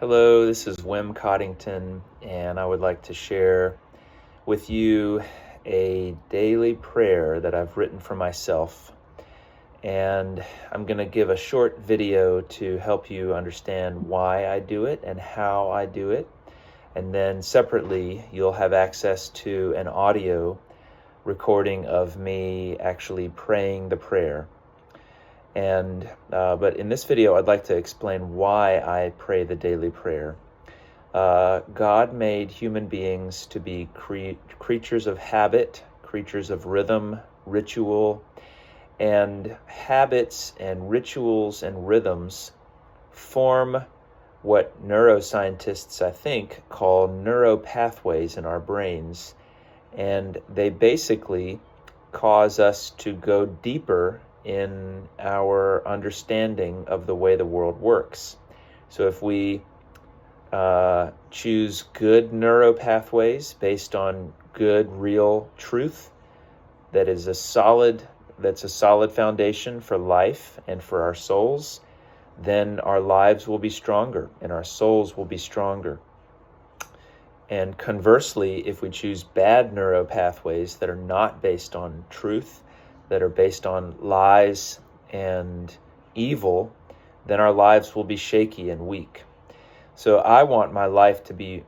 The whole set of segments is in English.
Hello, this is Wim Codington, and I would like to share with you a daily prayer that I've written for myself. And I'm going to give a short video to help you understand why I do it and how I do it. And then separately, you'll have access to an audio recording of me actually praying the prayer. But in this video, I'd like to explain why I pray the daily prayer. God made human beings to be creatures of habit, creatures of rhythm, ritual, and habits and rituals and rhythms form what neuroscientists, I think, call neuropathways in our brains. And they basically cause us to go deeper in our understanding of the way the world works. So if we choose good neuropathways based on good, real truth, that's a solid foundation for life and for our souls, then our lives will be stronger and our souls will be stronger. And conversely, if we choose bad neuropathways that are not based on truth, that are based on lies and evil, then our lives will be shaky and weak. So I want my life to be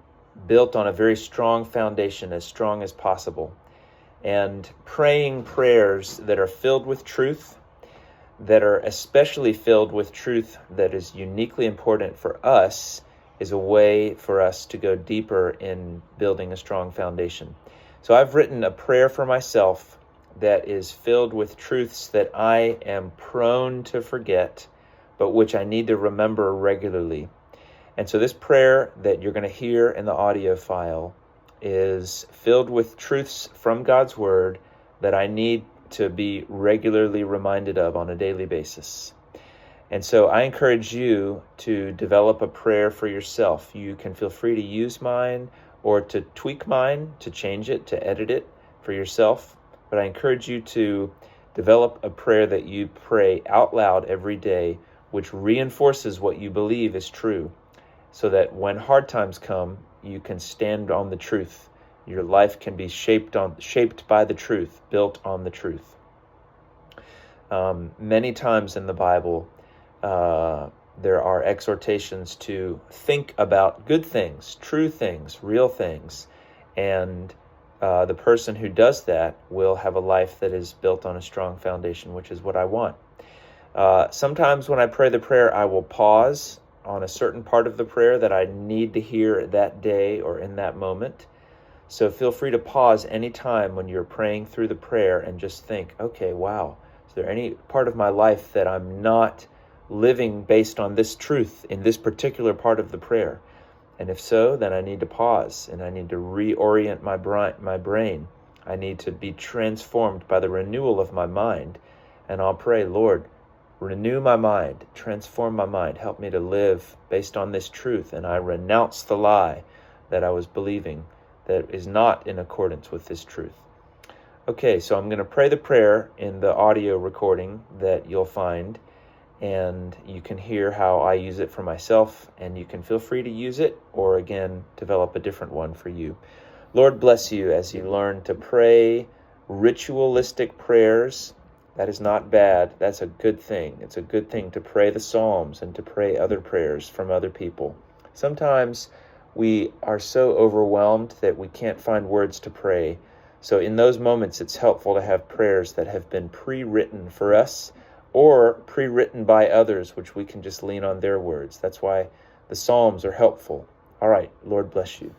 built on a very strong foundation, as strong as possible. And praying prayers that are filled with truth, that are especially filled with truth that is uniquely important for us, is a way for us to go deeper in building a strong foundation. So I've written a prayer for myself that is filled with truths that I am prone to forget, but which I need to remember regularly. And so this prayer that you're going to hear in the audio file is filled with truths from God's Word that I need to be regularly reminded of on a daily basis. And so I encourage you to develop a prayer for yourself. You can feel free to use mine or to tweak mine, to change it, to edit it for yourself. But I encourage you to develop a prayer that you pray out loud every day, which reinforces what you believe is true, so that when hard times come, you can stand on the truth. Your life can be shaped by the truth, built on the truth. Many times in the Bible, there are exhortations to think about good things, true things, real things, and the person who does that will have a life that is built on a strong foundation, which is what I want. Sometimes when I pray the prayer, I will pause on a certain part of the prayer that I need to hear that day or in that moment. So feel free to pause anytime when you're praying through the prayer and just think, okay, wow, is there any part of my life that I'm not living based on this truth in this particular part of the prayer? And if so, then I need to pause and I need to reorient my brain. I need to be transformed by the renewal of my mind. And I'll pray, Lord, renew my mind, transform my mind, help me to live based on this truth. And I renounce the lie that I was believing that is not in accordance with this truth. Okay, so I'm going to pray the prayer in the audio recording that you'll find. And you can hear how I use it for myself, and you can feel free to use it or, again, develop a different one for you. Lord bless you as you learn to pray ritualistic prayers. That is not bad. That's a good thing. It's a good thing to pray the Psalms and to pray other prayers from other people. Sometimes we are so overwhelmed that we can't find words to pray. So in those moments, it's helpful to have prayers that have been pre-written for us, or pre-written by others, which we can just lean on their words. That's why the Psalms are helpful. All right, Lord bless you.